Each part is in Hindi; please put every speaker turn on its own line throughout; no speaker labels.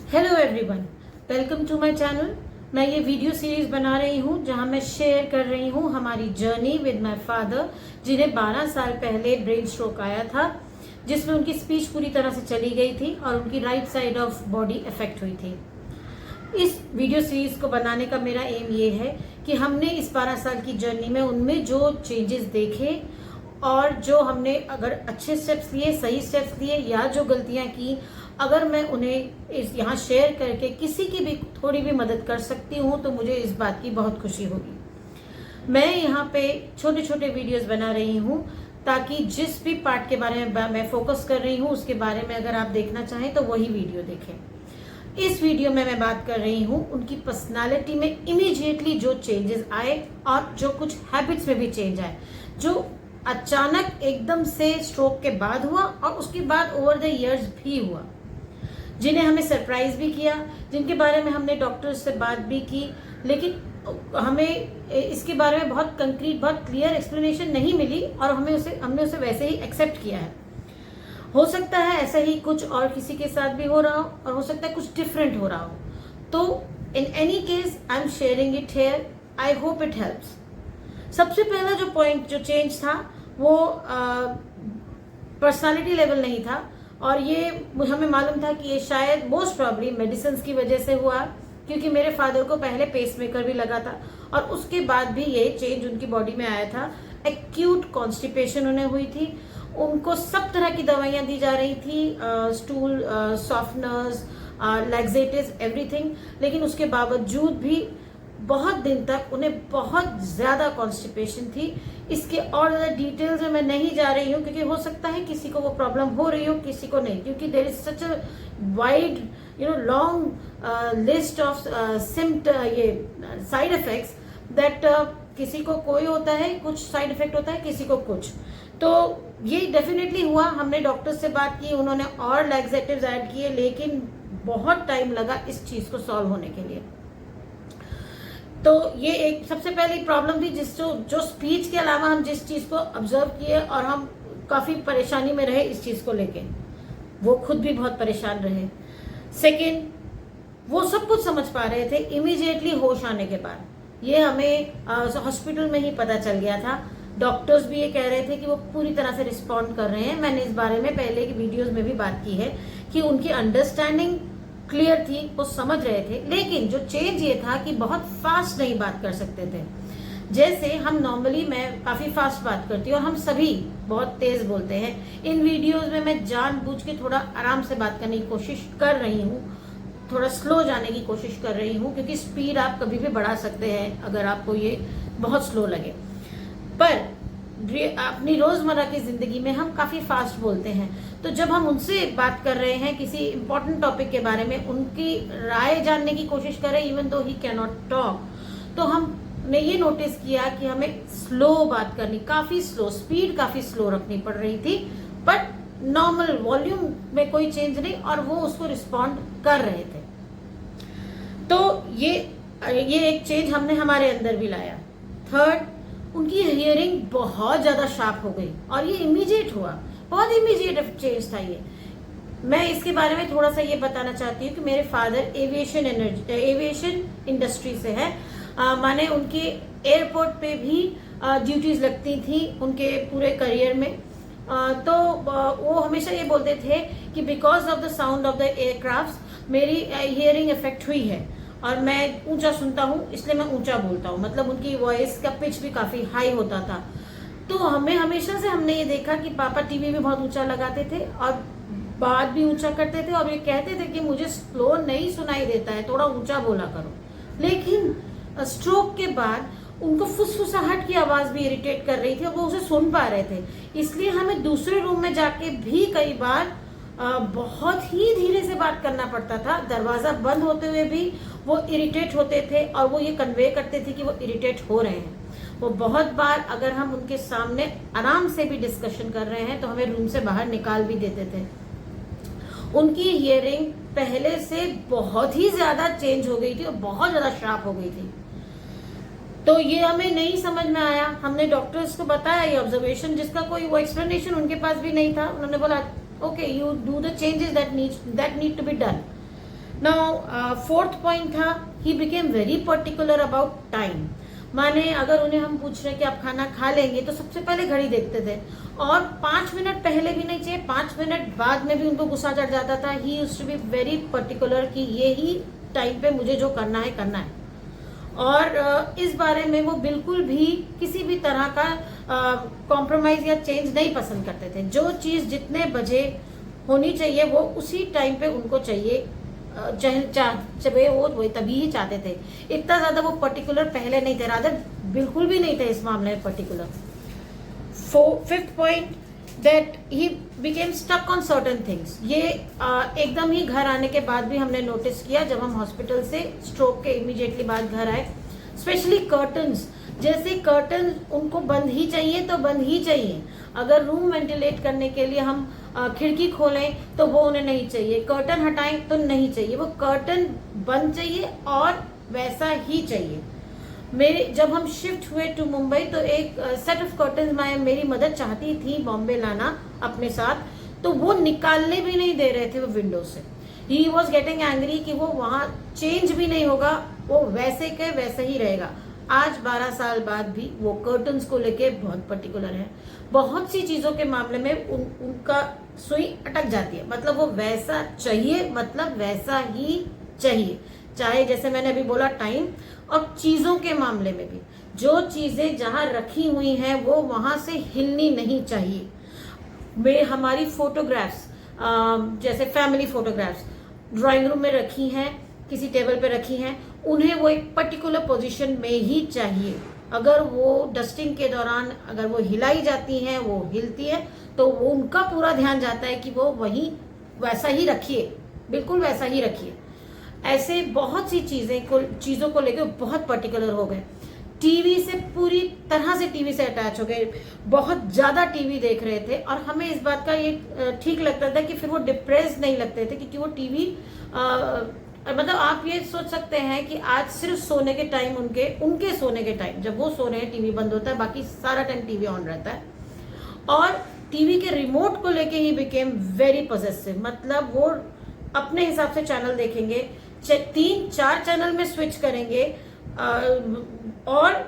Hello everyone, welcome to my channel. मैं ये वीडियो सीरीज बना रही हूँ जहाँ मैं शेयर कर रही हूँ हमारी जर्नी विद माय फादर, जिन्हें 12 साल पहले ब्रेन स्ट्रोक आया था, जिसमें उनकी स्पीच पूरी तरह से चली गई थी और उनकी right side of body affect हुई थी। इस वीडियो सीरीज को बनाने का मेरा एम ये है कि हमने इस 12 साल की जर्नी में उनमें जो चेंजेस देखे और जो हमने अगर अच्छे स्टेप्स लिए, सही स्टेप्स लिए या जो गलतियां की, अगर मैं उन्हें यहाँ शेयर करके किसी की भी थोड़ी भी मदद कर सकती हूँ तो मुझे इस बात की बहुत खुशी होगी। मैं यहाँ पे छोटे छोटे वीडियोस बना रही हूँ ताकि जिस भी पार्ट के बारे में मैं फोकस कर रही हूँ उसके बारे में अगर आप देखना चाहें तो वही वीडियो देखें। इस वीडियो में मैं बात कर रही हूँ उनकी पर्सनालिटी में इमीडिएटली जो चेंजेस आए और जो कुछ हैबिट्स में भी चेंज आए, जो अचानक एकदम से स्ट्रोक के बाद हुआ और उसके बाद ओवर द इयर्स भी हुआ, जिन्हें हमें सरप्राइज भी किया, जिनके बारे में हमने डॉक्टर्स से बात भी की, लेकिन हमें इसके बारे में बहुत कंक्रीट, बहुत क्लियर एक्सप्लेनेशन नहीं मिली और हमने उसे वैसे ही एक्सेप्ट किया है। हो सकता है ऐसा ही कुछ और किसी के साथ भी हो रहा हो और हो सकता है कुछ डिफरेंट हो रहा हो। तो in any case I am sharing it here, I hope it helps. सबसे पहला जो पॉइंट, जो चेंज था वो पर्सनालिटी लेवल नहीं था और ये हमें मालूम था कि ये शायद मोस्ट प्रॉब्ली मेडिसिन की वजह से हुआ, क्योंकि मेरे फादर को पहले पेसमेकर भी लगा था और उसके बाद भी ये चेंज उनकी बॉडी में आया था। एक्यूट कॉन्स्टिपेशन उन्हें हुई थी, उनको सब तरह की दवाइयां दी जा रही थी, स्टूल सॉफ्टनर्स, लैक्सेटिव्स, एवरीथिंग, लेकिन उसके बावजूद भी बहुत दिन तक उन्हें बहुत ज्यादा कॉन्स्टिपेशन थी। इसके और ज्यादा डिटेल्स में मैं नहीं जा रही हूँ क्योंकि हो सकता है किसी को वो प्रॉब्लम हो रही हो, किसी को नहीं, क्योंकि there is such a wide long list of ये साइड इफेक्ट्स दैट किसी को कोई होता है, कुछ साइड इफेक्ट होता है, किसी को कुछ। तो ये डेफिनेटली हुआ। हमने डॉक्टर से बात की, उन्होंने और लैक्सेटिव्स ऐड किए, लेकिन बहुत टाइम लगा इस चीज को सॉल्व होने के लिए। तो ये एक सबसे पहली प्रॉब्लम थी जो स्पीच के अलावा हम जिस चीज को ऑब्जर्व किए और हम काफी परेशानी में रहे इस चीज को लेके, वो खुद भी बहुत परेशान रहे। सेकंड, वो सब कुछ समझ पा रहे थे इमीडिएटली होश आने के बाद, ये हमें हॉस्पिटल में ही पता चल गया था। डॉक्टर्स भी ये कह रहे थे कि वो पूरी तरह से रिस्पॉन्ड कर रहे हैं। मैंने इस बारे में पहले की वीडियोस में भी बात की है कि उनकी अंडरस्टैंडिंग क्लियर थी, वो समझ रहे थे, लेकिन जो चेंज ये था कि बहुत फास्ट नहीं बात कर सकते थे। जैसे हम नॉर्मली, मैं काफी फास्ट बात करती हूँ और हम सभी बहुत तेज बोलते हैं। इन वीडियोस में मैं जानबूझ के थोड़ा आराम से बात करने की कोशिश कर रही हूँ, थोड़ा स्लो जाने की कोशिश कर रही हूँ, क्योंकि स्पीड आप कभी भी बढ़ा सकते हैं अगर आपको ये बहुत स्लो लगे। पर अपनी रोजमर्रा की जिंदगी में हम काफी फास्ट बोलते हैं, तो जब हम उनसे बात कर रहे हैं किसी इंपॉर्टेंट टॉपिक के बारे में, उनकी राय जानने की कोशिश करें, even though he can not talk, तो हमने ये नोटिस किया कि हमें स्लो बात करनी, काफी स्लो, स्पीड काफी स्लो रखनी पड़ रही थी, बट नॉर्मल वॉल्यूम में कोई चेंज नहीं और वो उसको रिस्पॉन्ड कर रहे थे। तो ये एक चेंज हमने हमारे अंदर भी लाया। थर्ड, उनकी हियरिंग बहुत ज्यादा शार्प हो गई और ये इमीडिएट हुआ, बहुत इमीडिएट चेंज था ये। मैं इसके बारे में थोड़ा सा ये बताना चाहती हूँ कि मेरे फादर एविएशन इंडस्ट्री से है, माने उनके एयरपोर्ट पे भी ड्यूटीज लगती थी उनके पूरे करियर में। तो वो हमेशा ये बोलते थे कि because of the sound of the aircraft मेरी हियरिंग इफेक्ट हुई है और मैं ऊंचा सुनता हूँ, इसलिए मैं ऊंचा बोलता हूँ। मतलब उनकी वॉइस का पिच भी काफी हाई होता था। तो हमेशा से हमने ये देखा कि पापा टीवी में बहुत ऊंचा लगाते थे और बात भी ऊंचा करते थे और ये कहते थे कि मुझे स्लो नहीं सुनाई देता है, थोड़ा ऊंचा बोला करो। लेकिन स्ट्रोक के बाद उनको फुसफुसाहट की आवाज भी इरिटेट कर रही थी और वो उसे सुन पा रहे थे, इसलिए हमें दूसरे रूम में जाके भी कई बार बहुत ही धीरे से बात करना पड़ता था। दरवाजा बंद होते हुए भी वो इरिटेट होते थे और वो ये कन्वे करते थे कि वो इरिटेट हो रहे हैं। वो बहुत बार अगर हम उनके सामने आराम से भी डिस्कशन कर रहे हैं तो हमें रूम से बाहर निकाल भी देते थे। उनकी हियरिंग पहले से बहुत ही ज्यादा चेंज हो गई थी और बहुत ज्यादा शार्प हो गई थी। तो ये हमें नहीं समझ में आया, हमने डॉक्टर्स को बताया ये ऑब्जर्वेशन, जिसका कोई वो एक्सप्लेनेशन उनके पास भी नहीं था। उन्होंने बोला okay, you do the changes that need to be done. Now fourth point था, he became very particular about time. माने अगर उन्हें हम पूछ रहे हैं कि आप खाना खा लेंगे, तो सबसे पहले घड़ी देखते थे, और 5 मिनट पहले भी नहीं चाहिए, 5 मिनट बाद में भी उनको गुस्सा चढ़ जाता था। He used to be very particular कि ये ही टाइम पे मुझे जो करना है करना है। और इस बारे में वो बिल्कुल भी किसी भी तरह का कॉम्प्रोमाइज या चेंज नहीं पसंद करते थे। जो चीज जितने बजे होनी चाहिए वो उसी टाइम पे उनको चाहिए, चाहे वो वही तभी ही चाहते थे। इतना ज्यादा वो पर्टिकुलर पहले नहीं थे, रादर बिल्कुल भी नहीं थे इस मामले में particular. Fifth point, that he became stuck on certain things. ये एकदम ही घर आने के बाद भी हमने नोटिस किया, जब हम हॉस्पिटल से स्ट्रोक के इमीडिएटली बाद घर आए, स्पेशली कर्टन्स। जैसे कर्टन उनको बंद ही चाहिए तो बंद ही चाहिए। अगर रूम वेंटिलेट करने के लिए हम खिड़की खोलें तो वो उन्हें नहीं चाहिए, कर्टन हटाएं तो नहीं चाहिए, वो कर्टन बंद चाहिए और वैसा ही चाहिए। जब हम शिफ्ट हुए टू मुंबई तो एक सेट ऑफ कर्टन्स मेरी मदर चाहती थी बॉम्बे लाना अपने साथ, तो वो निकालने भी नहीं दे रहे थे वो विंडो से। ही वॉज गेटिंग एंग्री कि वो वहां चेंज भी नहीं होगा, वो वैसे के वैसे ही रहेगा। आज 12 साल बाद भी वो कर्टन्स को लेके बहुत पर्टिकुलर है। बहुत सी चीजों के मामले में उनका सुई अटक जाती है, मतलब वो वैसा चाहिए, मतलब वैसा ही चाहिए। चाहे जैसे मैंने अभी बोला टाइम, और चीजों के मामले में भी जो चीजें जहां रखी हुई हैं वो वहां से हिलनी नहीं चाहिए। हमारी फोटोग्राफ्स, जैसे फैमिली फोटोग्राफ्स ड्राइंग रूम में रखी हैं, किसी टेबल पे रखी हैं, उन्हें वो एक पर्टिकुलर पोजीशन में ही चाहिए। अगर वो डस्टिंग के दौरान अगर वो हिलाई जाती हैं, वो हिलती है, तो वो उनका पूरा ध्यान जाता है कि वो वही वैसा ही रखिए, बिल्कुल वैसा ही रखिए। ऐसे बहुत सी चीजों को लेकर बहुत पर्टिकुलर हो गए। टीवी से पूरी तरह से टीवी से अटैच हो गए, बहुत ज्यादा टीवी देख रहे थे, और हमें इस बात का ये ठीक लगता था कि फिर वो डिप्रेस नहीं लगते थे, क्योंकि वो टीवी मतलब आप ये सोच सकते हैं कि आज सिर्फ सोने के टाइम उनके सोने के टाइम जब वो सो रहे हैं टीवी बंद होता है, बाकी सारा टाइम टीवी ऑन रहता है। और टीवी के रिमोट को लेके ही बिकेम वेरी पॉसेसिव, मतलब वो अपने हिसाब से चैनल देखेंगे, 3-4 चैनल में स्विच करेंगे, और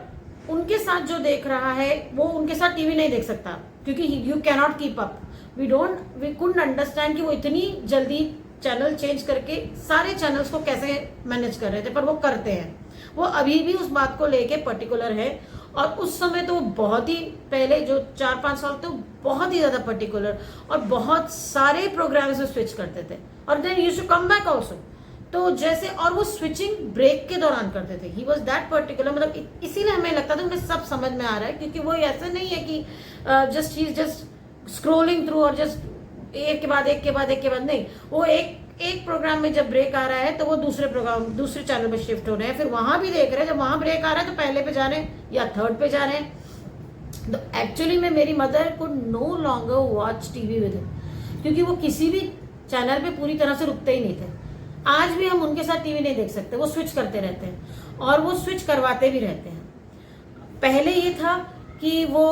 उनके साथ जो देख रहा है वो उनके साथ टीवी नहीं देख सकता, क्योंकि you can not keep up. We couldn't understand कि वो इतनी जल्दी चैनल चेंज करके सारे चैनल्स को कैसे मैनेज कर रहे थे, पर वो करते हैं। वो अभी भी उस बात को लेके पर्टिकुलर है, और उस समय तो बहुत ही पहले जो 4-5 साल थे बहुत ही ज्यादा पर्टिकुलर, और बहुत सारे प्रोग्राम्स में स्विच करते थे, और then used to come back also. तो जैसे, और वो स्विचिंग ब्रेक के दौरान करते थे। ही वॉज दैट पर्टिकुलर, मतलब इसीलिए हमें लगता था उन्हें सब समझ में आ रहा है, क्योंकि वो ऐसा नहीं है कि he is just scrolling through और जस्ट एक के बाद एक नहीं। वो एक प्रोग्राम में जब ब्रेक आ रहा है तो वो दूसरे चैनल पे शिफ्ट हो रहे हैं, फिर वहां भी देख रहे हैं, जब वहां ब्रेक आ रहा है तो पहले पे जा रहे हैं या थर्ड पे जा रहे हैं। तो एक्चुअली में मेरी mother could no longer watch TV with him, क्योंकि वो किसी भी चैनल पे पूरी तरह से रुकते ही नहीं थे। आज भी हम उनके साथ टीवी नहीं देख सकते, वो स्विच करते रहते हैं, और वो स्विच करवाते भी रहते हैं। पहले ये था कि वो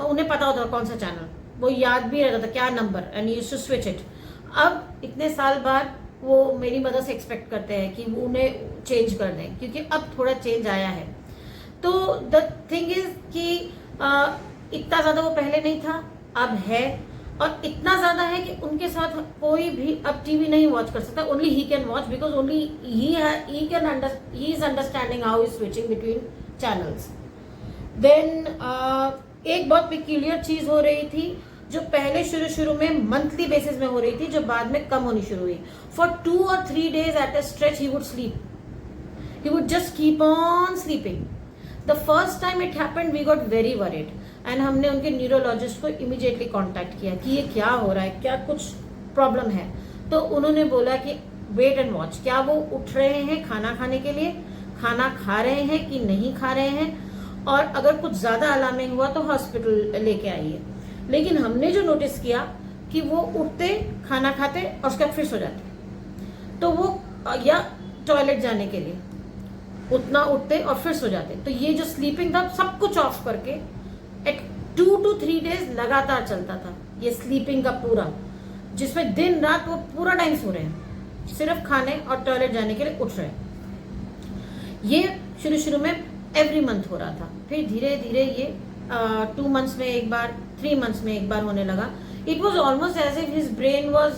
उन्हें पता होता कौन सा चैनल, वो याद भी रहता था क्या number, and used to switch it. अब इतने साल बाद वो मेरी मदर से एक्सपेक्ट करते हैं कि वो उन्हें चेंज कर दें, क्योंकि अब थोड़ा चेंज आया है। तो द थिंग इज कि इतना ज्यादा वो पहले नहीं था, अब है, और इतना ज्यादा है कि उनके साथ कोई भी अब टीवी नहीं वॉच कर सकता। Only he can watch, because only he is understanding how is switching between channels. Then एक बहुत पिक्यूलियर चीज हो रही थी, जो पहले शुरू में मंथली बेसिस में हो रही थी, जो बाद में कम होनी शुरू हुई। For 2 or 3 days at a stretch he would sleep, he would just keep on sleeping. The first time it happened we got very worried, and हमने उनके न्यूरोलॉजिस्ट को इमीडिएटली कांटेक्ट किया कि ये क्या हो रहा है, क्या कुछ प्रॉब्लम है। तो उन्होंने बोला कि वेट एंड वॉच, क्या वो उठ रहे हैं खाना खाने के लिए, खाना खा रहे हैं कि नहीं खा रहे हैं, और अगर कुछ ज्यादा अलार्मिंग हुआ तो हॉस्पिटल लेके आइए। लेकिन हमने जो नोटिस किया कि वो उठते, खाना खाते और उसके बाद फिर सो जाते, तो वो या टॉयलेट जाने के लिए उतना उठते और फिर सो जाते। तो ये जो स्लीपिंग था सब कुछ ऑफ करके एट 2 to 3 days लगातार चलता था ये स्लीपिंग का पूरा, जिसमें दिन रात वो पूरा टाइम सो रहे हैं, सिर्फ खाने और टॉयलेट जाने के लिए उठ रहे। ये शुरू शुरू में एवरी मंथ हो रहा था, फिर धीरे धीरे ये 2 मंथ्स में एक बार, 3 मंथ्स में एक बार होने लगा। It was almost as if his brain was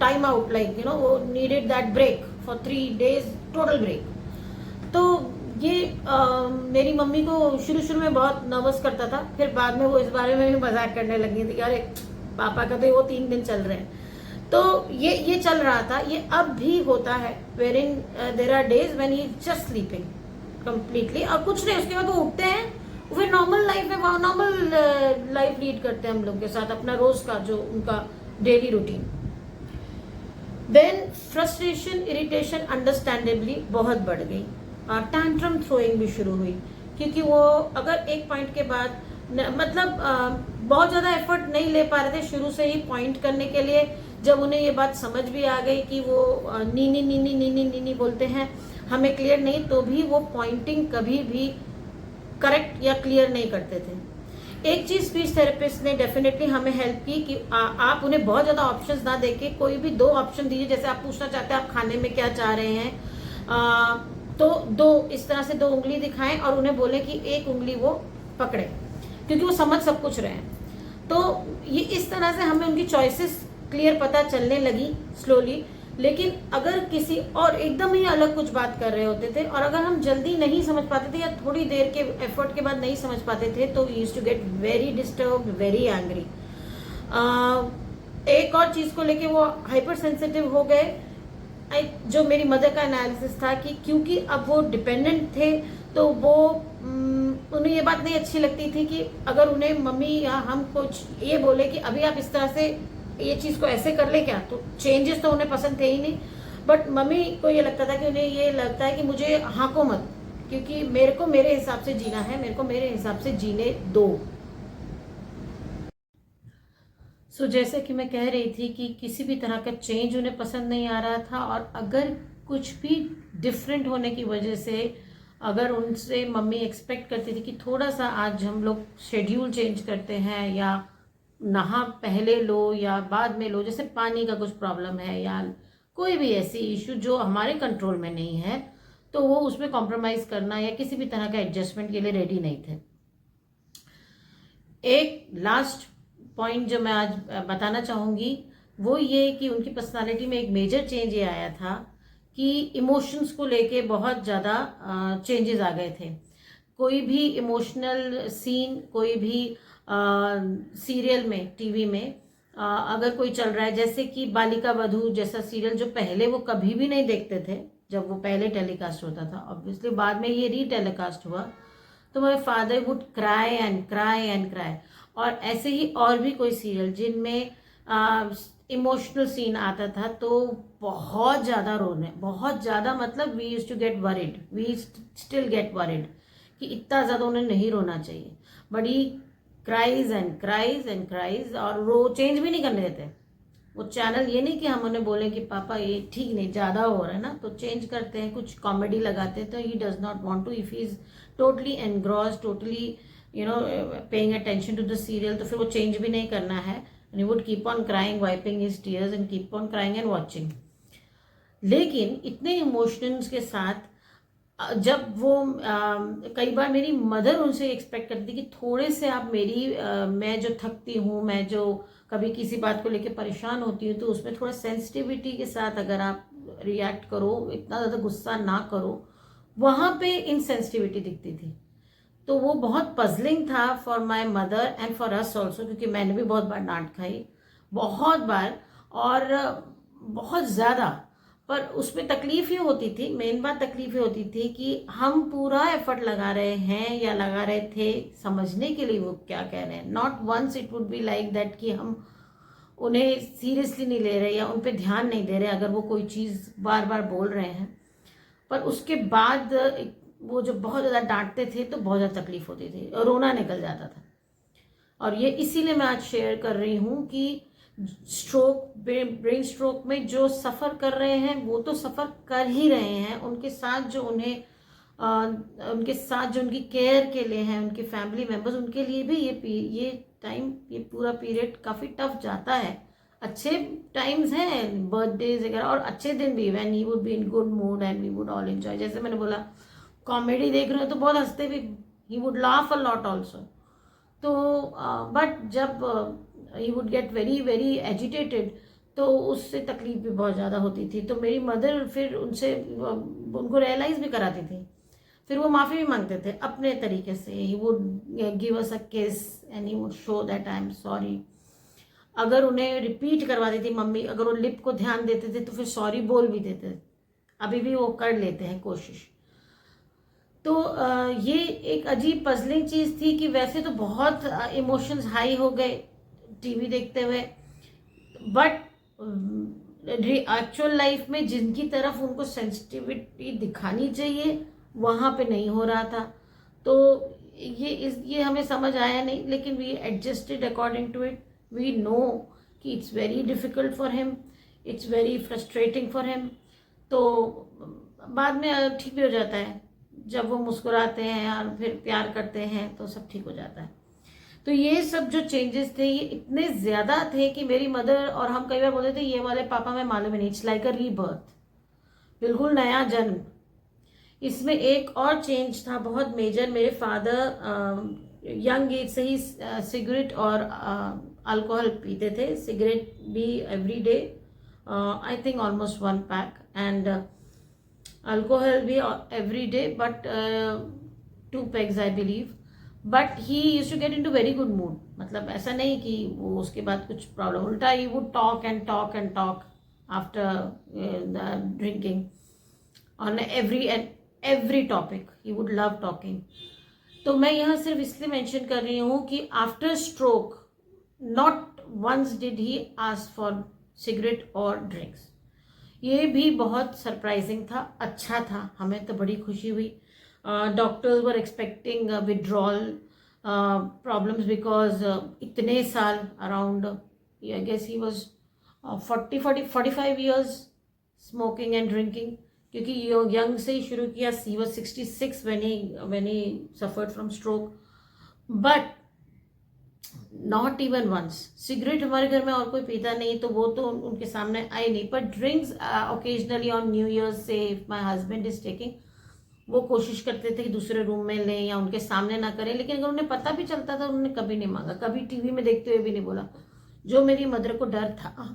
time out, like वो needed that break for 3 days, total break. तो ये मेरी मम्मी को शुरू शुरू में बहुत नर्वस करता था, फिर बाद में वो इस बारे में भी मजाक करने लगी थी, अरे पापा का तो वो 3 दिन चल रहे हैं। तो ये चल रहा था। ये अब भी होता है, where in there are days when he just sleeping completely, और कुछ नहीं, उसके बाद वो उठते हैं, फिर नॉर्मल लाइफ में नॉर्मल लाइफ लीड करते हैं हम लोग के साथ, अपना रोज का जो उनका daily routine. Then frustration, irritation understandably बहुत बढ़ गई, और टैंट्रम थ्रोइंग भी शुरू हुई, क्योंकि वो अगर एक पॉइंट के बाद बहुत ज्यादा एफर्ट नहीं ले पा रहे थे शुरू से ही पॉइंट करने के लिए। जब उन्हें ये बात समझ भी आ गई कि वो नीनी नीनी नीनी नीनी बोलते हैं, हमें क्लियर नहीं, तो भी वो पॉइंटिंग कभी भी करेक्ट या क्लियर नहीं करते थे। एक चीज स्पीच थेरेपिस्ट ने डेफिनेटली हमें हेल्प की कि आप उन्हें बहुत ज्यादा ऑप्शंस ना देके कोई भी 2 ऑप्शन दीजिए। जैसे आप पूछना चाहते हैं आप खाने में क्या चाह रहे हैं, तो 2 इस तरह से 2 उंगली दिखाएं और उन्हें बोले कि एक उंगली वो पकड़े, क्योंकि वो समझ सब कुछ रहे हैं। तो ये इस तरह से हमें उनकी चॉइसेस क्लियर पता चलने लगी स्लोली। लेकिन अगर किसी और एकदम ही अलग कुछ बात कर रहे होते थे, और अगर हम जल्दी नहीं समझ पाते थे या थोड़ी देर के एफर्ट के बाद नहीं समझ पाते थे, तो used to get very disturbed, very angry. एक और चीज को लेके वो हाइपर सेंसिटिव हो गए। जो मेरी मदर का एनालिसिस था कि क्योंकि अब वो डिपेंडेंट थे, तो वो उन्हें ये बात नहीं अच्छी लगती थी कि अगर उन्हें मम्मी या हम कुछ ये बोले कि अभी आप इस तरह से ये चीज को ऐसे कर ले क्या, तो चेंजेस तो उन्हें पसंद थे ही नहीं। बट मम्मी को ये लगता था कि उन्हें ये लगता है कि मुझे हाँको मत, क्योंकि मेरे को मेरे हिसाब से जीना है, मेरे को मेरे हिसाब से जीने दो। सो जैसे कि मैं कह रही थी कि किसी भी तरह का चेंज उन्हें पसंद नहीं आ रहा था, और अगर कुछ भी डिफरेंट होने की वजह से अगर उनसे मम्मी एक्सपेक्ट करती थी कि थोड़ा सा आज हम लोग शेड्यूल चेंज करते हैं, या नहा पहले लो या बाद में लो, जैसे पानी का कुछ प्रॉब्लम है या कोई भी ऐसी इशू जो हमारे कंट्रोल में नहीं है, तो वो उसमें कॉम्प्रोमाइज करना या किसी भी तरह का एडजस्टमेंट के लिए रेडी नहीं थे। एक लास्ट पॉइंट जो मैं आज बताना चाहूंगी वो ये कि उनकी पर्सनालिटी में एक मेजर चेंज ये आया था कि इमोशंस को लेके बहुत ज़्यादा चेंजेस आ गए थे। कोई भी इमोशनल सीन, कोई भी सीरियल में, टीवी में अगर कोई चल रहा है, जैसे कि बालिका वधू जैसा सीरियल जो पहले वो कभी भी नहीं देखते थे जब वो पहले टेलीकास्ट होता था, ऑब्वियसली बाद में ये रीटेलीकास्ट हुआ, तो my father would cry and cry and cry. और ऐसे ही और भी कोई सीरियल जिनमें इमोशनल सीन आता था, तो बहुत ज़्यादा रोने, बहुत ज़्यादा, मतलब we used to get worried, we still get worried कि इतना ज़्यादा उन्हें नहीं रोना चाहिए, बड़ी cries and cries and cries, और वो चेंज भी नहीं करने देते वो चैनल। ये नहीं कि हम उन्हें बोले कि पापा ये ठीक नहीं, ज़्यादा हो रहा है ना, तो चेंज करते हैं, कुछ कॉमेडी लगाते हैं। तो he does not want to, if he is totally engross, totally paying attention to the serial, तो फिर वो चेंज भी नहीं करना है। And he would keep on crying, wiping his tears and keep on crying and watching. लेकिन इतने इमोशंस के साथ जब वो कई बार मेरी मदर उनसे एक्सपेक्ट करती थी कि थोड़े से आप मेरी मैं जो थकती हूँ, मैं जो कभी किसी बात को लेके परेशान होती हूँ, तो उसमें थोड़ा सेंसिटिविटी के साथ अगर आप रिएक्ट करो, इतना ज़्यादा गुस्सा ना करो, वहाँ पे इनसेंसिटिविटी दिखती थी। तो वो बहुत पजलिंग था for my mother and for us also, क्योंकि मैंने भी बहुत बार डांट खाई, बहुत बार, और बहुत ज़्यादा। पर उसमें तकलीफ ये होती थी, मेन बात तकलीफ ये होती थी कि हम पूरा एफर्ट लगा रहे हैं या लगा रहे थे समझने के लिए वो क्या कह रहे हैं। Not once it would be like that कि हम उन्हें सीरियसली नहीं ले रहे या उन पर ध्यान नहीं दे रहे अगर वो कोई चीज़ बार बार बोल रहे हैं। पर उसके बाद वो जो बहुत ज़्यादा डांटते थे तो बहुत ज़्यादा तकलीफ होती थी और रोना निकल जाता था। और ये इसीलिए मैं आज शेयर कर रही हूँ कि स्ट्रोक, ब्रेन स्ट्रोक में जो सफ़र कर रहे हैं वो तो सफ़र कर ही रहे हैं, उनके साथ जो उनके साथ जो उनकी केयर के लिए हैं, उनके फैमिली मेम्बर्स, उनके लिए भी ये टाइम, ये पूरा पीरियड काफ़ी टफ जाता है अच्छे टाइम्स हैं, बर्थडेज वगैरह, और अच्छे दिन भी, when he would be in good mood and we would all enjoy. जैसे मैंने बोला, कॉमेडी देख रहे हो तो बहुत हंसते भी, he would laugh a lot also. तो बट जब he would get very very agitated, तो उससे तकलीफ भी बहुत ज़्यादा होती थी। तो मेरी मदर फिर उनसे उनको रियलाइज़ भी कराती थी, फिर वो माफ़ी भी मांगते थे अपने तरीके से। ही वुड गिव अस अ किस and he would show that I am sorry. अगर उन्हें रिपीट करवाती थी मम्मी, अगर वो लिप को ध्यान देते थे तो फिर सॉरी बोल भी देते थे। अभी भी वो कर लेते हैं कोशिश। तो ये एक अजीब पजलिंग चीज़ थी कि वैसे तो बहुत इमोशंस हाई हो गए टीवी देखते हुए, बट एक्चुअल लाइफ में जिनकी तरफ उनको सेंसिटिविटी दिखानी चाहिए वहाँ पे नहीं हो रहा था। तो ये हमें समझ आया नहीं, लेकिन we adjusted according to it. We know कि it's very difficult for him, it's very frustrating for him. तो बाद में ठीक भी हो जाता है, जब वो मुस्कुराते हैं और फिर प्यार करते हैं तो सब ठीक हो जाता है। तो ये सब जो चेंजेस थे ये इतने ज़्यादा थे कि मेरी मदर और हम कई बार बोलते थे ये वाले पापा में मालूम ही नहीं, इट्स लाइक अ रीबर्थ, बिल्कुल नया जन्म। इसमें एक और चेंज था बहुत मेजर। मेरे फादर यंग एज से ही सिगरेट और अल्कोहल पीते थे। सिगरेट भी every day, I think almost 1 pack, and alcohol भी every day, but 2 pegs I believe. But he use to get into very good mood, मतलब ऐसा नहीं कि वो उसके बाद कुछ प्रॉब्लम, उल्टा he would talk and talk and talk after drinking on every topic. He would love talking. तो मैं यहाँ सिर्फ इसलिए मेंशन कर रही हूँ कि after stroke not once did he ask for cigarette और ड्रिंक्स। ये भी बहुत सरप्राइजिंग था, अच्छा था, हमें तो बड़ी खुशी हुई। Doctors were expecting withdrawal problems because इतने साल around, I guess he was 45 years smoking and drinking, क्योंकि यंग से ही शुरू किया। He was 66 when he suffered from stroke, but not even once. Cigarette हमारे घर में और कोई पीता नहीं, तो वो तो उनके सामने आई नहीं, पर drinks occasionally on new years से if my husband is taking, वो कोशिश करते थे कि दूसरे रूम में लें या उनके सामने ना करें। लेकिन अगर उन्हें पता भी चलता था उन्होंने कभी नहीं मांगा, कभी टीवी में देखते हुए भी नहीं बोला। जो मेरी मदर को डर था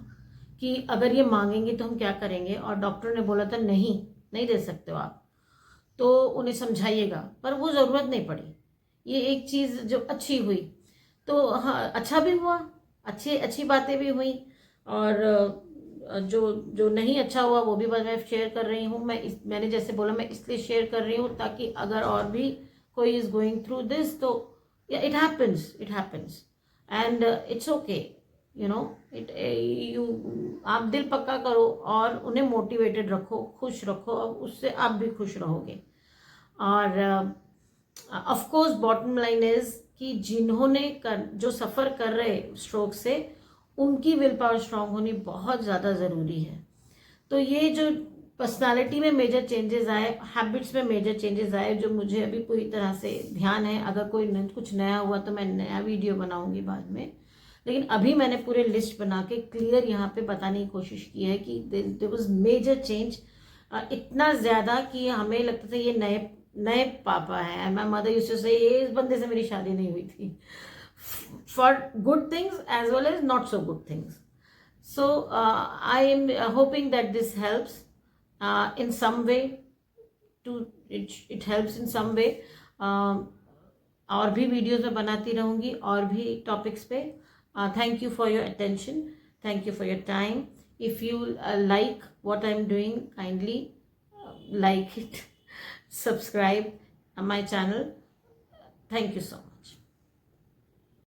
कि अगर ये मांगेंगे तो हम क्या करेंगे, और डॉक्टर ने बोला था नहीं नहीं दे सकते हो आप, तो उन्हें समझाइएगा, पर वो ज़रूरत नहीं पड़ी। ये एक चीज़ जो अच्छी हुई, तो हाँ अच्छा भी हुआ, अच्छी बातें भी हुई, और जो जो नहीं अच्छा हुआ वो भी बस मैं शेयर कर रही हूँ। मैंने जैसे बोला, मैं इसलिए शेयर कर रही हूँ ताकि अगर और भी कोई इज गोइंग थ्रू दिस, तो it happens and it's okay, you know it. आप दिल पक्का करो और उन्हें मोटिवेटेड रखो, खुश रखो, अब उससे आप भी खुश रहोगे। और of course bottom line is कि जिन्होंने जो सफ़र कर रहे स्ट्रोक से, उनकी विल पावर स्ट्रांग होनी बहुत ज़्यादा ज़रूरी है। तो ये जो पर्सनालिटी में मेजर चेंजेस आए, हैबिट्स में मेजर चेंजेस आए, जो मुझे अभी पूरी तरह से ध्यान है। अगर कोई कुछ नया हुआ तो मैं नया वीडियो बनाऊंगी बाद में, लेकिन अभी मैंने पूरे लिस्ट बना के क्लियर यहाँ पे बताने की कोशिश की है कि देयर वाज मेजर चेंज, इतना ज़्यादा कि हमें लगता था ये नए पापा हैं। माय मदर यूज्ड टू से इस बंदे से मेरी शादी नहीं हुई थी, for good things as well as not so good things. So I am hoping that this helps in some way, to it helps in some way. और भी वीडियोस में बनाती रहूँगी और भी टॉपिक्स पे। Thank you for your attention, thank you for your time. If you like what I'm doing, kindly like it, subscribe my channel. Thank you so much.